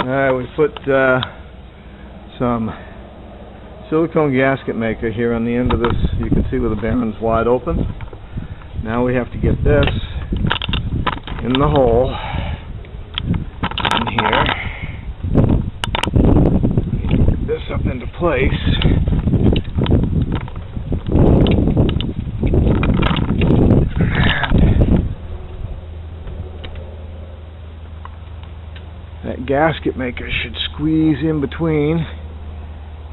Alright, we put some silicone gasket maker here on the end of this. You can see where the bearing's wide open. Now we have to get this in the hole in here. Get this up into place. That gasket maker should squeeze in between,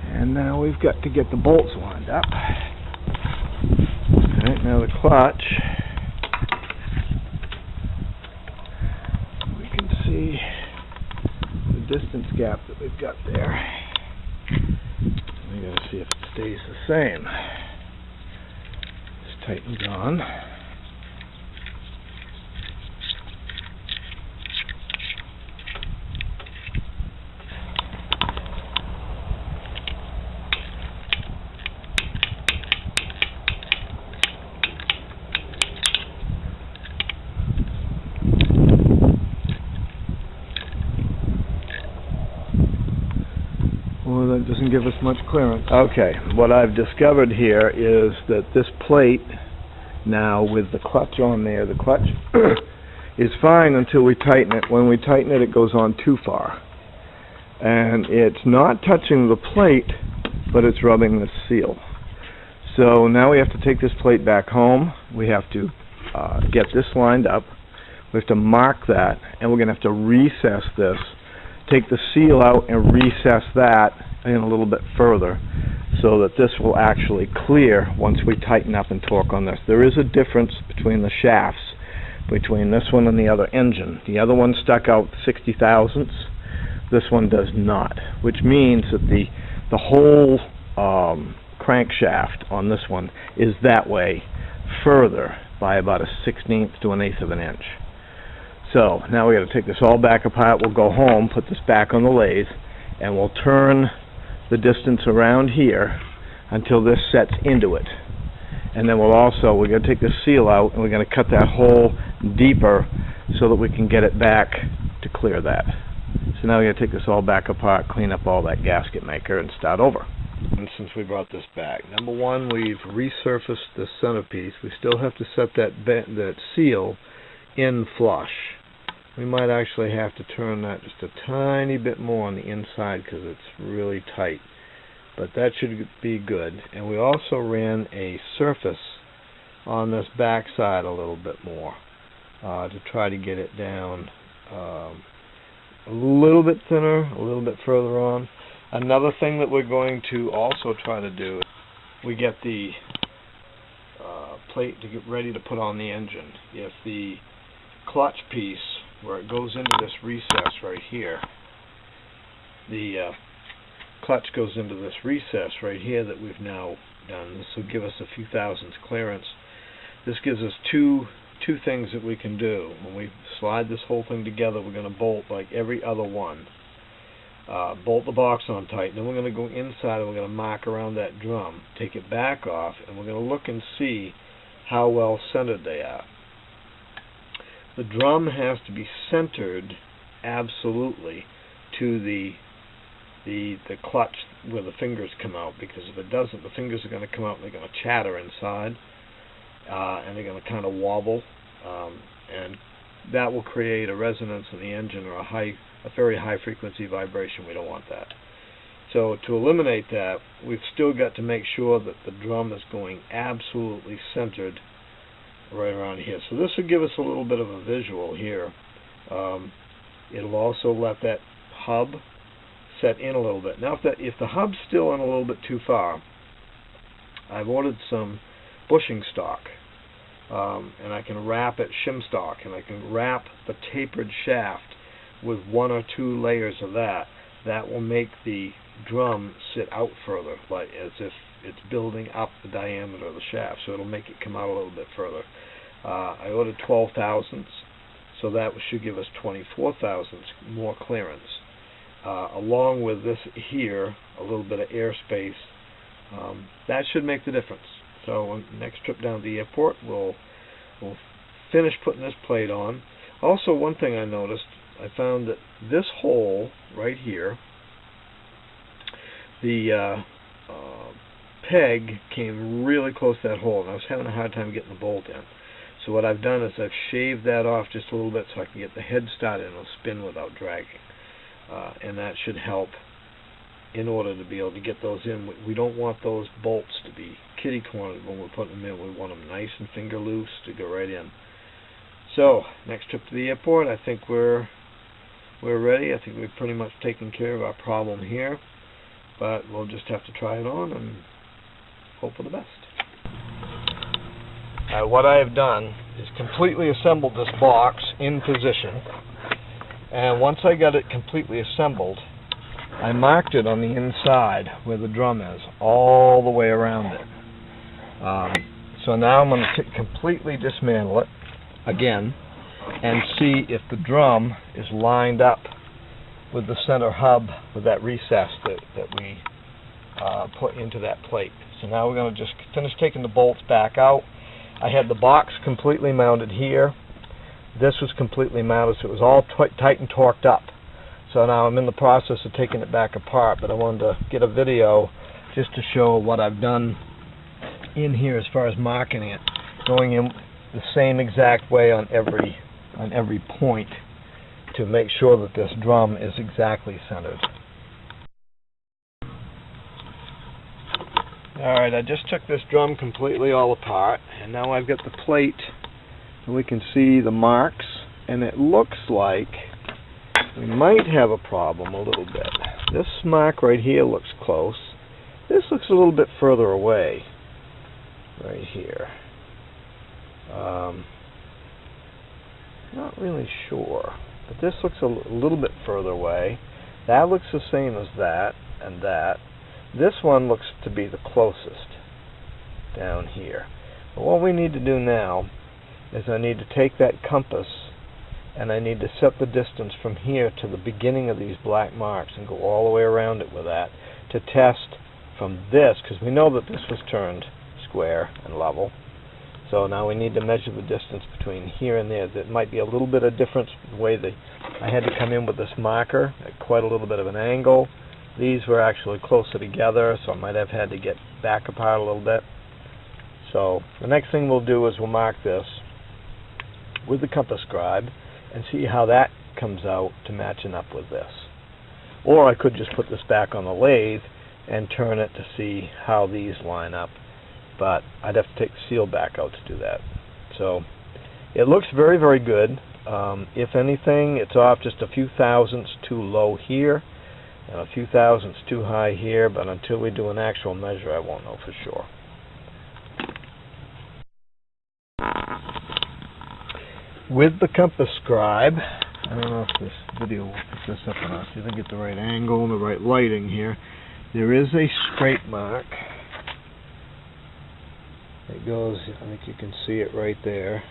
and now we've got to get the bolts lined up. Alright, now the clutch. We can see the distance gap that we've got there. We gotta see if it stays the same. This tightens on. Well, that doesn't give us much clearance. Okay, what I've discovered here is that this plate, now with the clutch on there, the clutch is fine until we tighten it. When we tighten it, it goes on too far. And it's not touching the plate, but it's rubbing the seal. So now we have to take this plate back home. We have to get this lined up. We have to mark that, and we're going to have to recess this. Take the seal out and recess that in a little bit further so that this will actually clear once we tighten up and torque on this. There is a difference between the shafts between this one and the other engine. The other one stuck out 60 thousandths. This one does not, which means that the whole crankshaft on this one is that way further by about a 1/16 to 1/8 of an inch. So now we got to take this all back apart. We'll go home, put this back on the lathe, and we'll turn the distance around here until this sets into it. And then we're going to take the seal out, and we're going to cut that hole deeper so that we can get it back to clear that. So now we got to take this all back apart, clean up all that gasket maker, and start over. And since we brought this back, number one, we've resurfaced the centerpiece. We still have to set that seal in flush. We might actually have to turn that just a tiny bit more on the inside because it's really tight, but that should be good. And we also ran a surface on this back side a little bit more to try to get it down a little bit thinner, a little bit further on. Another thing that we're going to also try to do, we get the plate to get ready to put on the engine. If the clutch piece, where it goes into this recess right here, the clutch goes into this recess right here that we've now done. This will give us a few thousandths clearance. This gives us two things that we can do. When we slide this whole thing together, we're going to bolt like every other one. Bolt the box on tight, then we're going to go inside and we're going to mark around that drum, take it back off, and we're going to look and see how well centered they are. The drum has to be centered absolutely to the clutch where the fingers come out, because if it doesn't, the fingers are going to come out and they're going to chatter inside, and they're going to kind of wobble, and that will create a resonance in the engine or a very high frequency vibration. We don't want that. So to eliminate that, we've still got to make sure that the drum is going absolutely centered right around here. So this will give us a little bit of a visual here. It'll also let that hub set in a little bit. Now if the hub's still in a little bit too far, I've ordered some bushing stock, and I can wrap it shim stock, and I can wrap the tapered shaft with 1 or 2 layers of that. That will make the drum sit out further, like as if it's building up the diameter of the shaft, so it'll make it come out a little bit further. I ordered 12 thousandths, so that should give us 24 thousandths more clearance. Along with this here, a little bit of airspace, that should make the difference. So on the next trip down to the airport, we'll finish putting this plate on. Also, one thing I noticed, I found that this hole right here, the peg came really close to that hole, and I was having a hard time getting the bolt in. So what I've done is I've shaved that off just a little bit so I can get the head started and it'll spin without dragging. And that should help in order to be able to get those in. We don't want those bolts to be kitty-cornered when we're putting them in. We want them nice and finger loose to go right in. So, next trip to the airport, I think we're ready. I think we've pretty much taken care of our problem here. But we'll just have to try it on and hope for the best. What I have done is completely assembled this box in position, and once I got it completely assembled, I marked it on the inside where the drum is, all the way around it. So now I'm going to completely dismantle it again and see if the drum is lined up with the center hub with that recess that we put into that plate. So now we're going to just finish taking the bolts back out. I had the box completely mounted here. This was completely mounted, so it was all tight and torqued up. So now I'm in the process of taking it back apart, but I wanted to get a video just to show what I've done in here as far as marking it, going in the same exact way on every point to make sure that this drum is exactly centered. Alright, I just took this drum completely all apart, and now I've got the plate, and we can see the marks, and it looks like we might have a problem a little bit. This mark right here looks close. This looks a little bit further away, right here. Not really sure, but this looks a little bit further away. That looks the same as that and that. This one looks to be the closest down here. But what we need to do now is I need to take that compass and I need to set the distance from here to the beginning of these black marks and go all the way around it with that to test from this, because we know that this was turned square and level. So now we need to measure the distance between here and there. There might be a little bit of difference the way that I had to come in with this marker at quite a little bit of an angle. These were actually closer together, so I might have had to get back apart a little bit. So the next thing we'll do is we'll mark this with the compass scribe and see how that comes out to matching up with this. Or I could just put this back on the lathe and turn it to see how these line up. But I'd have to take the seal back out to do that. So it looks very, very good. If anything, it's off just a few thousandths too low here and a few thousandths too high here, but until we do an actual measure, I won't know for sure. With the compass scribe, I don't know if this video will pick this up or not, so you can get the right angle and the right lighting here. There is a scrape mark. It goes, I think you can see it right there.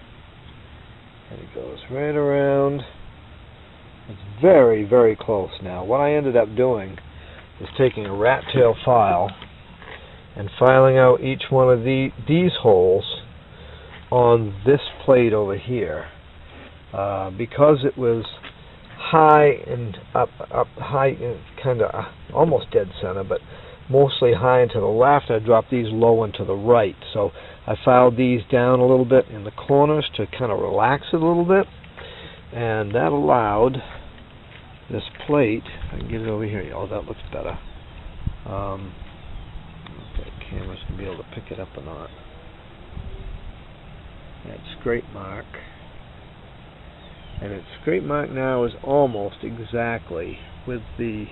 And it goes right around. It's very, very close now. What I ended up doing is taking a rat tail file and filing out each one of these holes on this plate over here. Because it was high and up high, kind of almost dead center, but mostly high and to the left, I dropped these low and to the right. So I filed these down a little bit in the corners to kind of relax it a little bit, and that allowed this plate, if I can get it over here, oh, that looks better. Okay, camera's going to be able to pick it up or not. That scrape mark. And its scrape mark now is almost exactly with the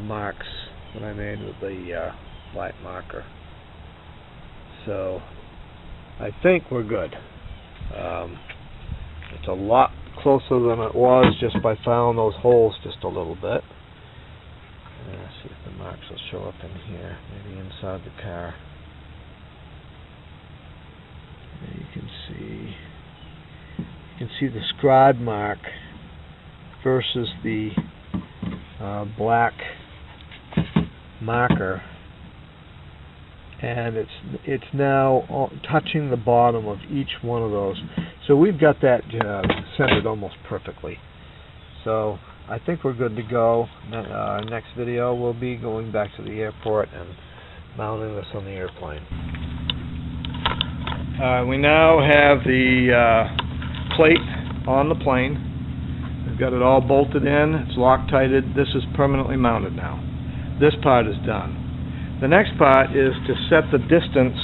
marks that I made with the black marker. So I think we're good. It's a lot closer than it was just by filing those holes just a little bit. Let's see if the marks will show up in here, maybe inside the car. There you can see the scribe mark versus the black marker, and it's now touching the bottom of each one of those. So we've got that centered almost perfectly. So I think we're good to go. Next video we'll be going back to the airport and mounting this on the airplane. We now have the plate on the plane. We've got it all bolted in, it's Loctited. This is permanently mounted now. This part is done. The next part is to set the distance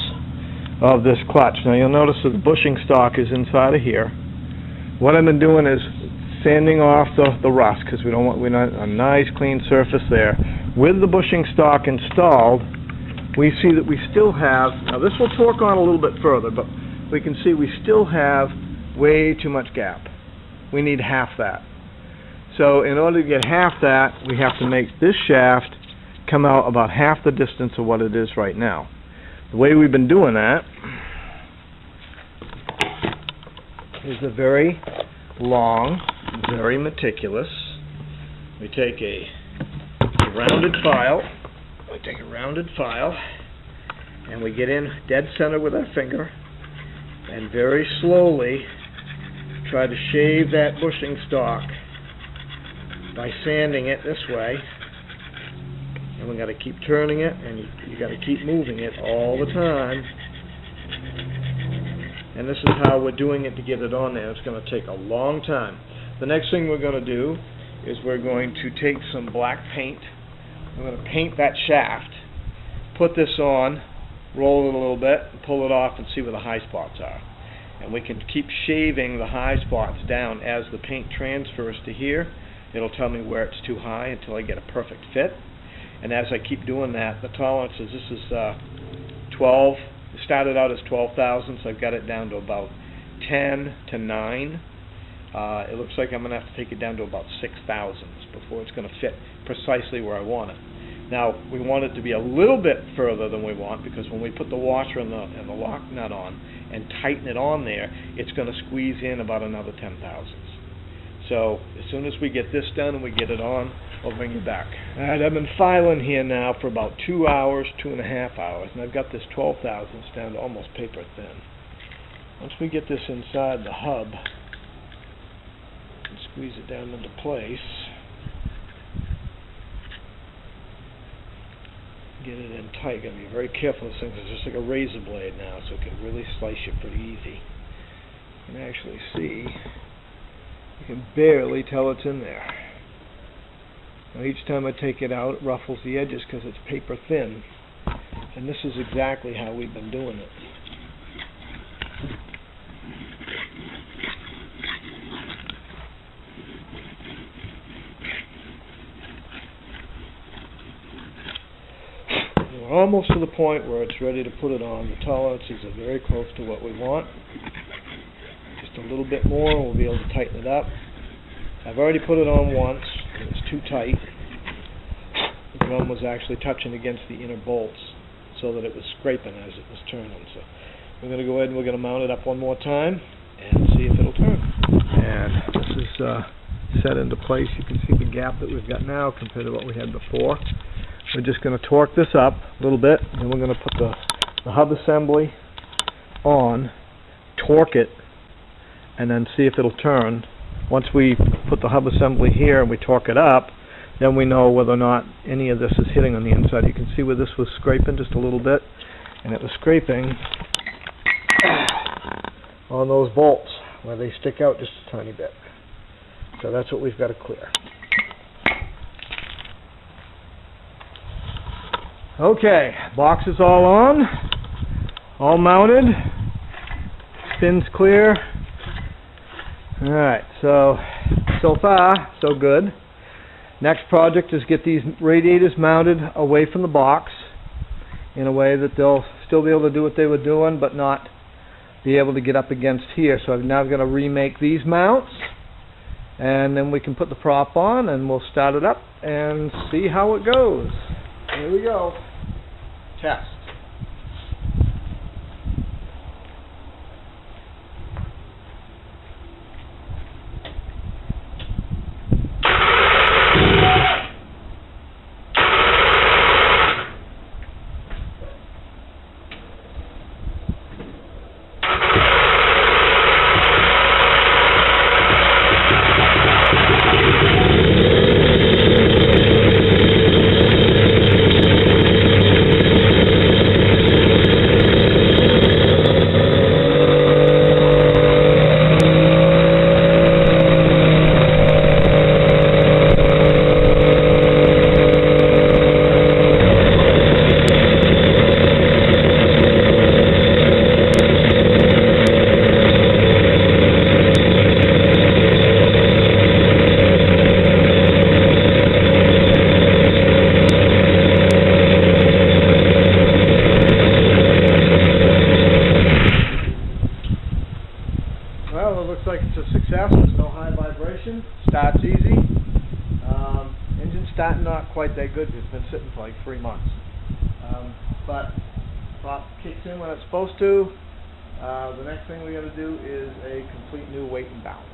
of this clutch. Now you'll notice that the bushing stock is inside of here. What I've been doing is sanding off the rust, because we want a nice clean surface there. With the bushing stock installed, we see that we still have, now this will torque on a little bit further, but we can see we still have way too much gap. We need half that. So in order to get half that, we have to make this shaft come out about half the distance of what it is right now. The way we've been doing that is a very long, very meticulous. We take a rounded file, and we get in dead center with our finger and very slowly try to shave that bushing stock by sanding it this way. And we got to keep turning it, and you got to keep moving it all the time. And this is how we're doing it to get it on there. It's going to take a long time. The next thing we're going to do is we're going to take some black paint. We're going to paint that shaft, put this on, roll it a little bit, and pull it off and see where the high spots are. And we can keep shaving the high spots down as the paint transfers to here. It'll tell me where it's too high until I get a perfect fit. And as I keep doing that, the tolerances, this is 12, it started out as 12 thousandths, I've got it down to about 10 to 9. It looks like I'm going to have to take it down to about 6 thousandths before it's going to fit precisely where I want it. Now, we want it to be a little bit further than we want, because when we put the washer and the lock nut on and tighten it on there, it's going to squeeze in about another 10 thousandths. So as soon as we get this done and we get it on, I'll bring you back. Alright, I've been filing here now for about 2 hours, 2.5 hours, and I've got this 12 thousandths down to almost paper thin. Once we get this inside the hub and squeeze it down into place, get it in tight. Gotta be very careful. This thing is just like a razor blade now, so it can really slice you pretty easy. You can actually see, you can barely tell it's in there. Now each time I take it out, it ruffles the edges because it's paper thin. And this is exactly how we've been doing it. We're almost to the point where it's ready to put it on. The tolerances are very close to what we want. Just a little bit more and we'll be able to tighten it up. I've already put it on once. It was too tight. The drum was actually touching against the inner bolts so that it was scraping as it was turning. So we're going to go ahead and we're going to mount it up one more time and see if it'll turn. And this is set into place. You can see the gap that we've got now compared to what we had before. We're just going to torque this up a little bit, and we're going to put the hub assembly on, torque it, and then see if it'll turn. Once we put the hub assembly here and we torque it up, then we know whether or not any of this is hitting on the inside. You can see where this was scraping just a little bit, and it was scraping on those bolts where they stick out just a tiny bit. So that's what we've got to clear. Okay, box is all on, all mounted, spins clear. Alright, so far, so good. Next project is get these radiators mounted away from the box in a way that they'll still be able to do what they were doing, but not be able to get up against here. So I'm now going to remake these mounts, and then we can put the prop on, and we'll start it up and see how it goes. Here we go. Test. starting not quite that good. It's been sitting for like 3 months. But pop kicks in when it's supposed to. The next thing we got to do is a complete new weight and balance.